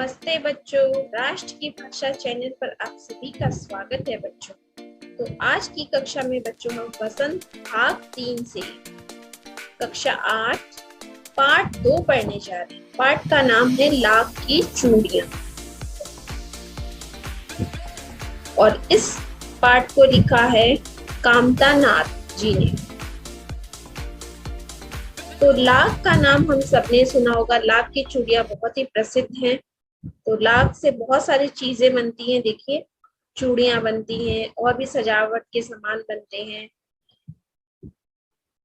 नमस्ते बच्चों, राष्ट्र की भाषा चैनल पर आप सभी का स्वागत है बच्चों। तो आज की कक्षा में बच्चों हम वसंत भाग 3 से कक्षा 8 पाठ 2 पढ़ने जा रहे हैं। पाठ का नाम है लाख की चूड़ियां और इस पाठ को लिखा है कामता नाथ जी ने। तो लाख का नाम हम सबने सुना होगा। लाख की चूड़ियां बहुत ही प्रसिद्ध हैं। तो लाख से बहुत सारी चीजें बनती हैं। देखिए, चूड़ियां बनती हैं और भी सजावट के सामान बनते हैं।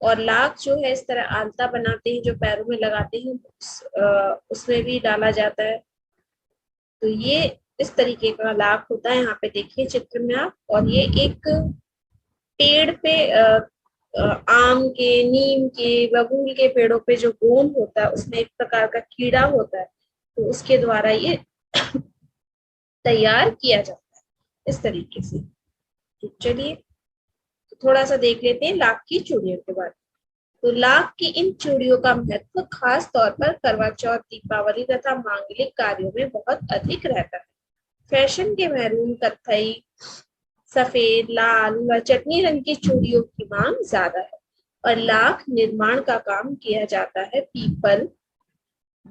और लाख जो है इस तरह आलता बनाते हैं जो पैरों में लगाते हैं, उसमें भी डाला जाता है। तो ये इस तरीके का लाख होता है। यहाँ पे देखिए चित्र में आप। और ये एक पेड़ पे आम के, नीम के, बबूल के पेड़ों पे जो गोंद होता है उसमें एक प्रकार का कीड़ा होता है, तो उसके द्वारा ये तैयार किया जाता है इस तरीके से। तो चलिए थोड़ा सा देख लेते हैं लाख की चूड़ियों के बारे में। तो लाख की इन चूड़ियों का महत्व खास तौर पर करवा चौथ, दीपावली तथा मांगलिक कार्यों में बहुत अधिक रहता है। फैशन के मैरून, कत्थई, सफेद, लाल व चटनी रंग की चूड़ियों की मांग ज्यादा है। और लाख निर्माण का काम किया जाता है पीपल,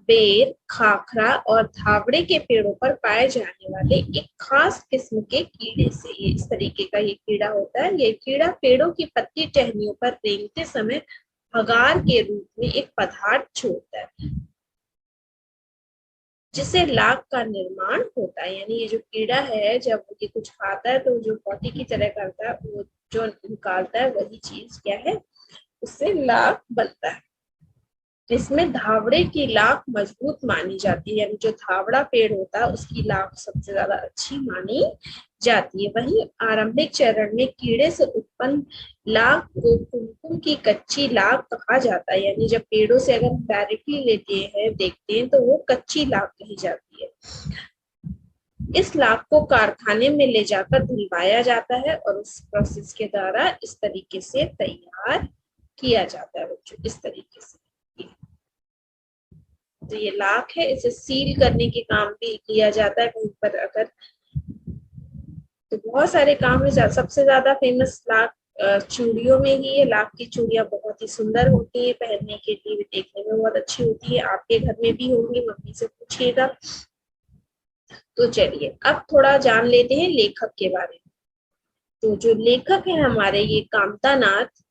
बेर, खाखरा और धावड़े के पेड़ों पर पाए जाने वाले एक खास किस्म के कीड़े से। ये इस तरीके का ये कीड़ा होता है। ये कीड़ा पेड़ों की पत्ती टहनियों पर रेंगते समय हगार के रूप में एक पदार्थ छोड़ता है जिससे लाख का निर्माण होता है। यानी ये जो कीड़ा है जब ये कुछ खाता है तो जो पौटी की तरह करता है, वो जो निकालता है वही चीज क्या है, उससे लाख बनता है। इसमें धावड़े की लाख मजबूत मानी जाती है। यानी जो धावड़ा पेड़ होता है उसकी लाख सबसे ज्यादा अच्छी मानी जाती है। वहीं आरंभिक चरण में कीड़े से उत्पन्न लाख को कुमकुम की कच्ची लाख कहा जाता है। यानी जब पेड़ों से अगर डायरेक्टली लेते हैं, देखते हैं, तो वो कच्ची लाख कही जाती है। इस लाख को कारखाने में ले जाकर धुलवाया जाता है और उस प्रोसेस के द्वारा इस तरीके से तैयार किया जाता है बच्चों, इस तरीके से। तो ये लाख है, इसे सील करने के काम भी किया जाता है कहीं पर अगर। तो बहुत सारे काम है। सबसे ज्यादा फेमस लाख चूड़ियों में ही है। लाख की चूड़ियां बहुत ही सुंदर होती है, पहनने के लिए भी देखने में बहुत अच्छी होती है। आपके घर में भी होंगी, मम्मी से पूछिएगा। तो चलिए अब थोड़ा जान लेते हैं लेखक के बारे में। तो जो लेखक है हमारे, ये कामता नाथ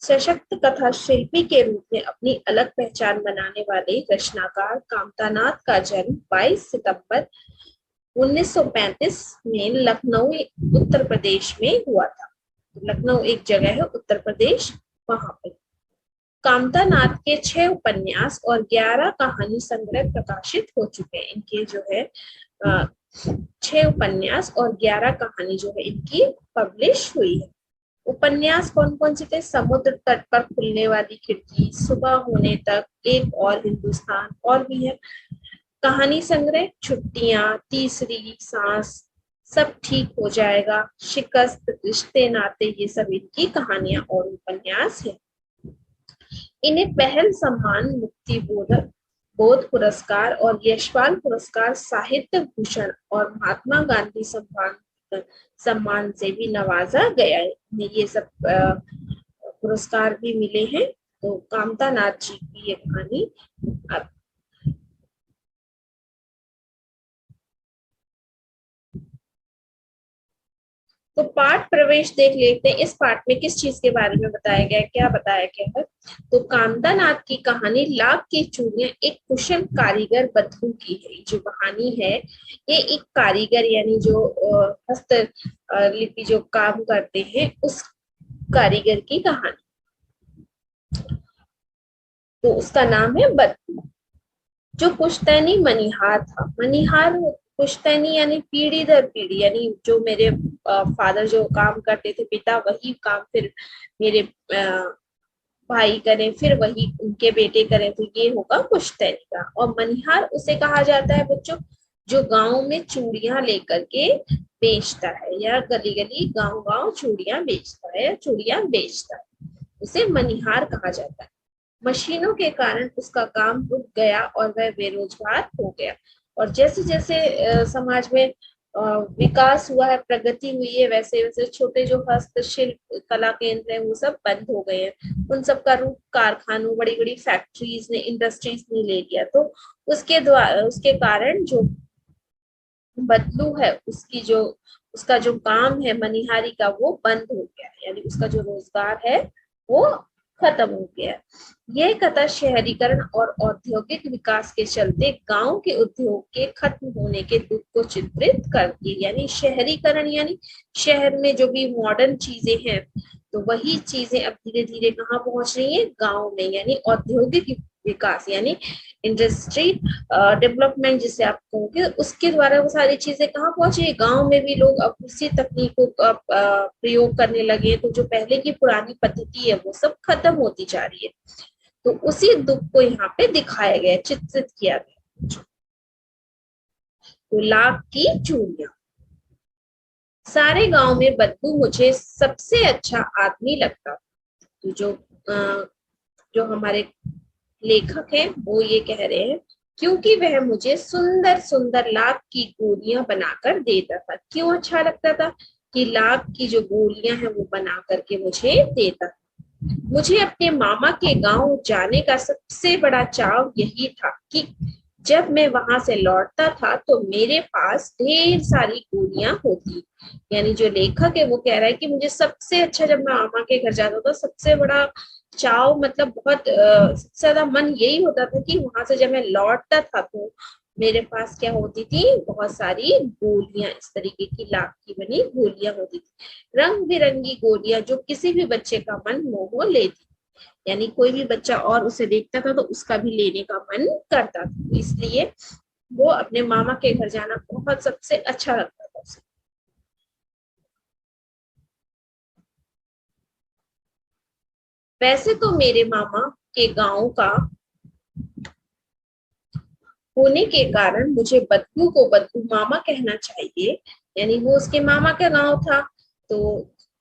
सशक्त कथा शिल्पी के रूप में अपनी अलग पहचान बनाने वाले रचनाकार कामता नाथ का जन्म 22 सितंबर 1935 में लखनऊ, उत्तर प्रदेश में हुआ था। लखनऊ एक जगह है उत्तर प्रदेश, वहां पर। कामता नाथ के 6 उपन्यास और 11 कहानी संग्रह प्रकाशित हो चुके हैं। इनके जो है 6 उपन्यास और 11 कहानी जो है इनकी पब्लिश हुई है। उपन्यास कौन कौन से थे? समुद्र तट पर खुलने वाली खिड़की, सुबह होने तक, एक और हिंदुस्तान, और भी है। कहानी संग्रह छुट्टियां, तीसरी सांस, सब ठीक हो जाएगा, शिकस्त, रिश्ते नाते, ये सब इनकी कहानियां और उपन्यास है। इन्हें पहल सम्मान, मुक्ति बोध पुरस्कार और यशपाल पुरस्कार, साहित्य भूषण और महात्मा गांधी सम्मान से भी नवाजा गया है। ये सब पुरस्कार भी मिले हैं। तो कामता नाथ जी की ये कहानी। अब तो पाठ प्रवेश देख लेते हैं। इस पाठ में किस चीज के बारे में बताया गया है, क्या बताया गया है? तो कामता नाथ की कहानी लाख की चूड़ियां एक कुशल कारीगर बद्धू की है। जो कहानी है ये एक कारीगर यानी जो हस्त लिपि जो काम करते हैं उस कारीगर की कहानी। तो उसका नाम है बद्धू। जो पुश्तैनी मनिहार था। मनिहार पुश्तैनी यानी पीढ़ी दर पीढ़ी, यानी जो मेरे फादर जो काम करते थे, पिता, वही काम फिर मेरे भाई करें, फिर वही उनके बेटे करें, तो ये होगा पुश्तैनी का। और मनिहार उसे कहा जाता है बच्चों जो गांव में चूड़ियां लेकर के बेचता है, या गली गली गांव गांव चूड़ियां बेचता है या चूड़ियां बेचता है, उसे मनिहार कहा जाता है। मशीनों के कारण उसका काम रुक गया और वह बेरोजगार हो गया। और जैसे जैसे समाज में विकास हुआ है, प्रगति हुई है, वैसे वैसे छोटे जो हस्तशिल्प कला केंद्र है वो सब बंद हो गए हैं। उन सब का रूप कारखानों, बड़ी बड़ी फैक्ट्रीज ने, इंडस्ट्रीज ने ले लिया। तो उसके कारण जो बदलू है, उसका जो काम है मनिहारी का, वो बंद हो गया, यानी उसका जो रोजगार है वो खत्म हो गया। यह कथा शहरीकरण और औद्योगिक विकास के चलते गांव के उद्योग के खत्म होने के दुख को चित्रित करती है। यानी शहरीकरण, यानी शहर में जो भी मॉडर्न चीजें हैं, तो वही चीजें अब धीरे धीरे कहाँ पहुंच रही है, गांव में। यानी औद्योगिक विकास, यानी इंडस्ट्री डेवलपमेंट जिसे आप कहोगे, उसके द्वारा वो सारी चीजें कहाँ पहुंची, गांव में भी लोग अब उसी तकनीकों का प्रयोग करने लगे। तो जो पहले की पुरानी पद्धति है वो सब खत्म होती जा रही है। तो उसी दुख को यहाँ पे दिखाया गया, चित्रित किया गया। तो लाख की चूड़ियां। सारे गांव में बदबू मुझे सबसे अच्छा आदमी लगता। तो जो हमारे लेखक हैं वो ये कह रहे हैं, क्योंकि वह मुझे सुंदर सुंदर लाख की गोलियां बनाकर देता था। क्यों अच्छा लगता था? कि लाख की जो गोलियां हैं वो बना करके मुझे देता था। मुझे अपने मामा के गांव जाने का सबसे बड़ा चाव यही था कि जब मैं वहां से लौटता था तो मेरे पास ढेर सारी गोलियां होती। यानी जो लेखक है वो कह रहा है कि मुझे सबसे अच्छा, जब मैं मामा के घर जाता था, सबसे बड़ा चाव, मतलब बहुत सबसे ज्यादा मन यही होता था कि वहां से जब मैं लौटता था तो मेरे पास क्या होती थी, बहुत सारी गोलियां, इस तरीके की लाख की बनी गोलियां होती थी। रंग बिरंगी गोलियां जो किसी भी बच्चे का मन मोह लेती। यानी कोई भी बच्चा और उसे देखता था तो उसका भी लेने का मन करता था, इसलिए वो अपने मामा के घर जाना बहुत सबसे अच्छा लगता था उसे। वैसे तो मेरे मामा के गांव का होने के कारण मुझे बदलू को बदलू मामा कहना चाहिए। यानी वो उसके मामा का गांव था। तो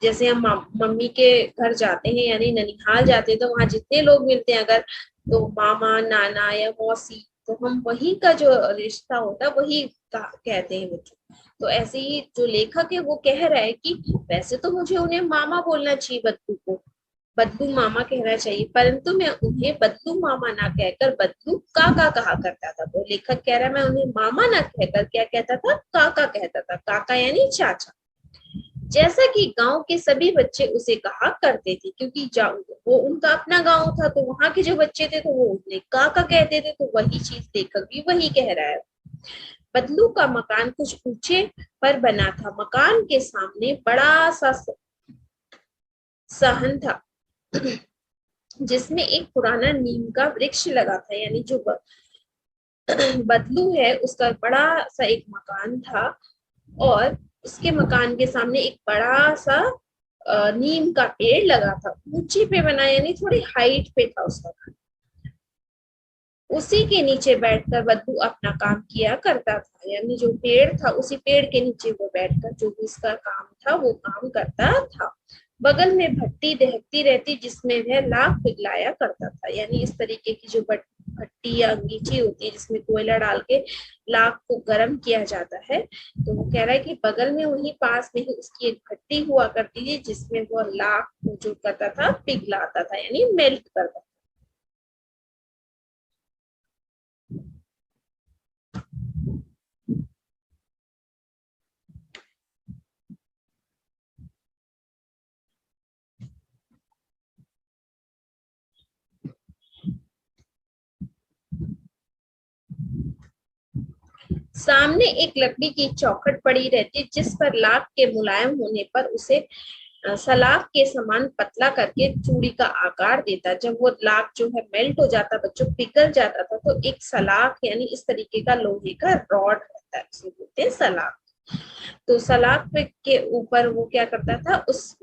जैसे हम मम्मी के घर जाते हैं, यानी ननिहाल जाते हैं, तो वहां जितने लोग मिलते हैं, अगर तो मामा, नाना या मौसी, तो हम वही का जो रिश्ता होता है वही कहते हैं बच्चों। तो ऐसे ही जो लेखक है वो कह रहा है कि वैसे तो मुझे उन्हें मामा बोलना चाहिए, बदलू को बदलू मामा कहना चाहिए, परंतु मैं उन्हें बदलू मामा ना कहकर बदलू काका कहा करता था। तो लेखक कह रहा है, मैं उन्हें मामा ना कहकर क्या कहता था, काका कहता था। काका यानी चाचा। जैसा कि गांव के सभी बच्चे उसे कहा करते थे, क्योंकि वो उनका अपना गांव था, तो वहां के जो बच्चे थे तो वो उन्हें काका कहते थे। तो वही चीज लेखक भी वही कह रहा है। बदलू का मकान कुछ ऊंचे पर बना था। मकान के सामने बड़ा सा सहन था जिसमें एक पुराना नीम का वृक्ष लगा था। यानी जो बदलू है उसका बड़ा सा एक मकान था, और उसके मकान के सामने एक बड़ा सा नीम का पेड़ लगा था। ऊंचे पे बना, यानी थोड़ी हाइट पे था उसका घर। उसी के नीचे बैठकर बदलू अपना काम किया करता था। यानी जो पेड़ था, उसी पेड़ के नीचे वो बैठकर जो भी उसका काम था वो काम करता था। बगल में भट्टी दहकती रहती जिसमें वह लाख पिघलाया करता था। यानी इस तरीके की जो भट्टी या अंगीठी होती है जिसमें कोयला डाल के लाख को गर्म किया जाता है, तो वो कह रहा है कि बगल में वहीं पास में ही उसकी एक भट्टी हुआ करती थी जिसमें वो लाख को जो करता था, पिघलाता था, यानी मेल्ट करता था। सामने एक लकड़ी की चौखट पड़ी रहती जिस पर लाख के मुलायम होने पर उसे सलाख के समान पतला करके चूड़ी का आकार देता। जब वो लाख जो है मेल्ट हो जाता, बच्चों पिघल जाता था, तो एक सलाख यानी इस तरीके का लोहे का रॉड रहता है, उसे बोलते हैं सलाख। तो सलाख पे के ऊपर वो क्या करता था, उस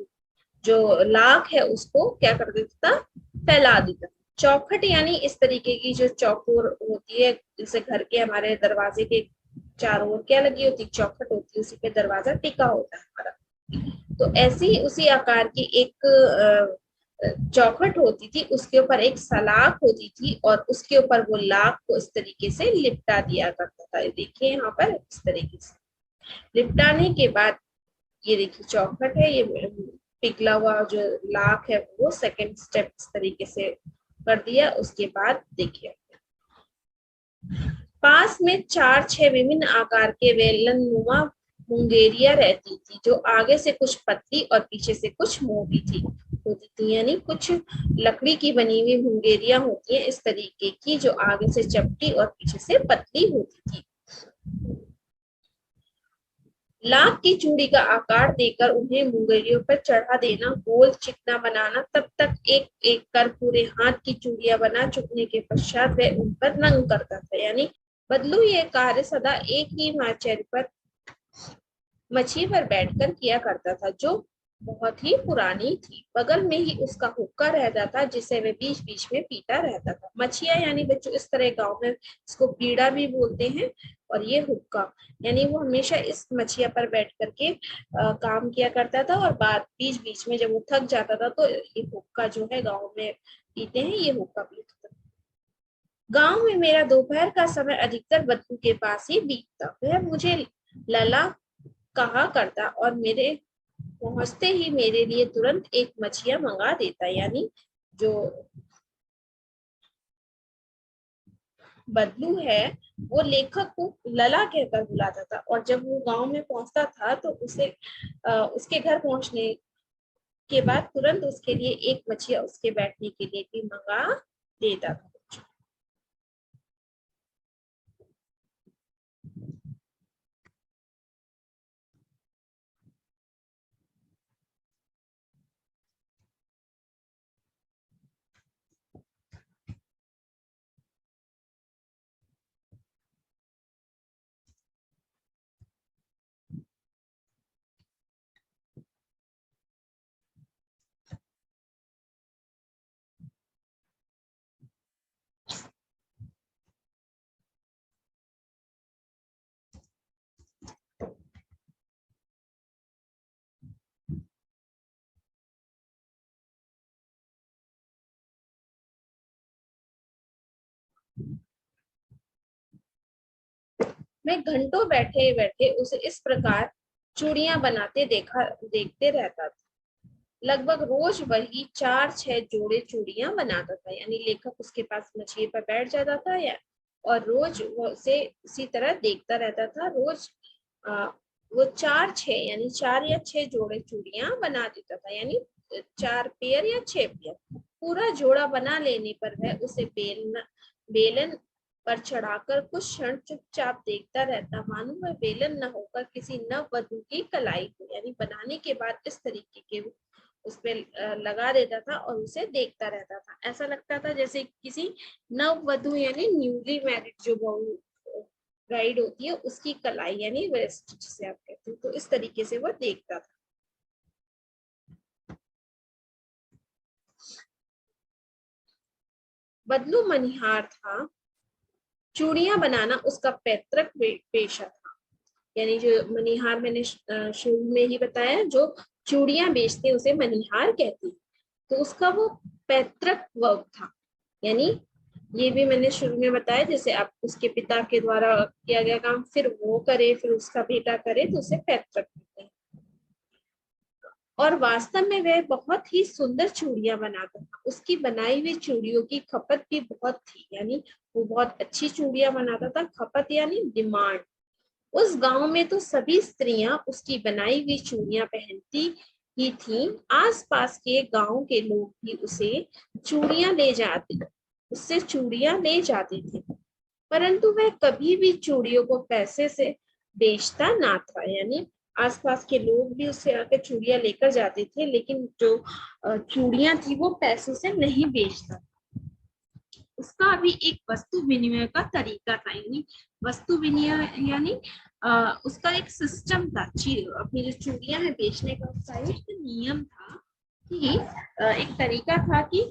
जो लाख है उसको क्या कर देता था, फैला देता। चौखट यानी इस तरीके की जो चौकोर होती है, जैसे घर के हमारे दरवाजे के चारों ओर क्या लगी होती, चौखट होती है, उसी पे दरवाजा टिका होता है हमारा। तो ऐसी उसी आकार की एक चौखट होती थी, उसके ऊपर एक सलाख होती थी और उसके ऊपर वो लाख को इस तरीके से लिपटा दिया करता था। देखिए यहाँ पर इस तरीके से लिपटाने के बाद ये देखिए चौखट है, ये पिघला हुआ जो लाख है वो सेकंड स्टेप इस तरीके से कर दिया। उसके बाद देखिए पास में 4-6 विभिन्न आकार के बेलनुमा मुंगेरिया रहती थी, जो आगे से कुछ पतली और पीछे से कुछ मोटी होती थी। यानी कुछ लकड़ी की बनी हुई मुंगेरिया होती है इस तरीके की, जो आगे से चपटी और पीछे से पतली होती थी। लाख की चूड़ी का आकार देकर उन्हें मुंगेरियों पर चढ़ा देना, गोल चिकना बनाना, तब तक एक एक कर पूरे हाथ की चूड़ियां बना चुकने के पश्चात वह उन पर रंग करता था। यानी बदलू ये कार्य सदा एक ही मछली पर बैठकर किया करता था, जो बहुत ही पुरानी थी। बगल में ही उसका हुक्का रहता था, जिसे वह बीच बीच में पीता रहता था। मछिया यानी बच्चों इस तरह गांव में इसको पीड़ा भी बोलते हैं, और ये हुक्का यानी वो हमेशा इस मछिया पर बैठ करके काम किया करता था, और बाद बीच बीच में जब वो थक जाता था तो ये हुक्का जो है गाँव में पीते हैं, ये हुक्का पीता था। गांव में मेरा दोपहर का समय अधिकतर बदलू के पास ही बीतता। वह मुझे लला कहा करता और मेरे पहुंचते ही मेरे लिए तुरंत एक मछिया मंगा देता। यानी जो बदलू है वो लेखक को लला कहकर बुलाता था, और जब वो गांव में पहुंचता था तो उसे उसके घर पहुंचने के बाद तुरंत उसके लिए एक मछिया उसके बैठने के लिए भी मंगा देता था। मैं घंटों बैठे बैठे उसे इस प्रकार चूड़ियां बनाते देखते रहता था। लगभग रोज वही 4-6 जोड़े चूड़ियां बनाता था। यानी लेखक उसके पास मछली पर बैठ जाता था या और रोज वो उसे इसी तरह देखता रहता था। रोज आ, वो 4-6 यानी 4 या 6 जोड़े चूड़ियां बना देता था। यानी 4 पेयर या 6 पेयर। पूरा जोड़ा बना लेने पर वह उसे बेलन पर चढ़ाकर कुछ क्षण चुपचाप देखता रहता, मानो वह बेलन न होकर किसी नव वधु की कलाई को। यानी बनाने के बाद इस तरीके के उस पे लगा देता था और उसे देखता रहता था। ऐसा लगता था जैसे किसी नव वधु यानी न्यूली मैरिड जो ब्राइड होती है उसकी कलाई यानी वेस्ट जिसे आप कहते हैं, तो इस तरीके से वह देखता था। बदलू मनिहार था, चूड़ियां बनाना उसका पैतृक पेशा था। यानी जो मनिहार मैंने शुरू में ही बताया, जो चूड़ियां बेचते उसे मनिहार कहते हैं, तो उसका वो पैतृक वर्क था। यानी ये भी मैंने शुरू में बताया, जैसे आप उसके पिता के द्वारा किया गया काम फिर वो करे फिर उसका बेटा करे तो उसे पैतृक कहते हैं। और वास्तव में वह बहुत ही सुंदर चूड़ियां बनाता था। उसकी बनाई हुई चूड़ियों की खपत भी बहुत थी। यानी वो बहुत अच्छी चूड़ियां बनाता था। खपत यानी डिमांड। उस गांव में तो सभी स्त्रियां उसकी बनाई हुई चूड़ियां पहनती ही थीं। आसपास के गांव के लोग भी उससे चूड़ियां ले जाते थे, परंतु वह कभी भी चूड़ियों को पैसे से बेचता ना था। यानी आसपास के लोग भी उससे आकर चूड़ियां लेकर जाते थे, लेकिन जो चूड़ियां थी वो पैसों से नहीं बेचता। उसका भी एक वस्तु विनिमय का तरीका था। यानी वस्तु विनिमय यानी उसका एक सिस्टम था। अपनी जो चूड़ियां है बेचने का उसका एक नियम था कि एक तरीका था कि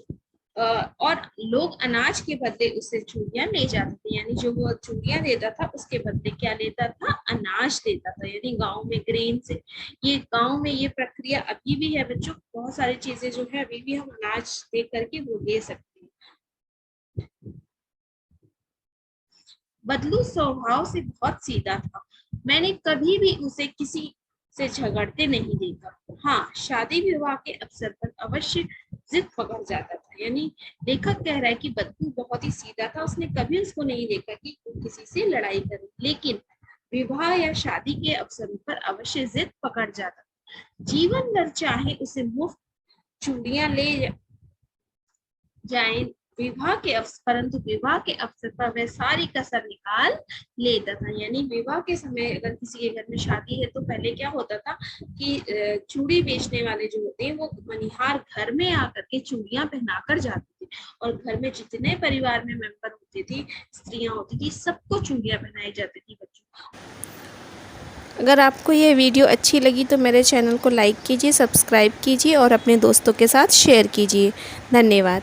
और लोग अनाज के बदले उससे चूड़ियां ले जाते थे, यानी जो वो चूड़ियां देता था उसके बदले क्या लेता था, अनाज देता था, यानी गांव में ग्रेन से। ये गांव में ये प्रक्रिया अभी भी है बच्चों, बहुत सारी चीजें जो है अभी भी हम अनाज दे करके वो ले सकते हैं। बदलू स्वभाव से बहुत सीधा था, मैंने कभी भी उसे किसी से झगड़ते नहीं देखा। हाँ, शादी विवाह के अवसर पर अवश्य जिद पकड़ जाता था, यानी लेखक कह रहा है कि बदलू बहुत ही सीधा था, उसने कभी उसको नहीं देखा कि वो किसी से लड़ाई करे, लेकिन विवाह या शादी के अवसरों पर अवश्य जिद पकड़ जाता। जीवन भर चाहे उसे मुफ्त चूड़ियां ले जाए विवाह के अवसर, परंतु विवाह के अवसर पर वह सारी कसर निकाल लेता था, यानी विवाह के समय अगर किसी के घर में शादी है तो पहले क्या होता था कि चूड़ी बेचने वाले जो होते हैं वो मनिहार घर में आकर के चूड़ियां पहनाकर जाते थे, और घर में जितने परिवार में मेंबर होते थे, स्त्रियां होती थी, सबको चूड़ियां पहनाई जाती थी बच्चों। अगर आपको ये वीडियो अच्छी लगी तो मेरे चैनल को लाइक कीजिए, सब्सक्राइब कीजिए और अपने दोस्तों के साथ शेयर कीजिए। धन्यवाद।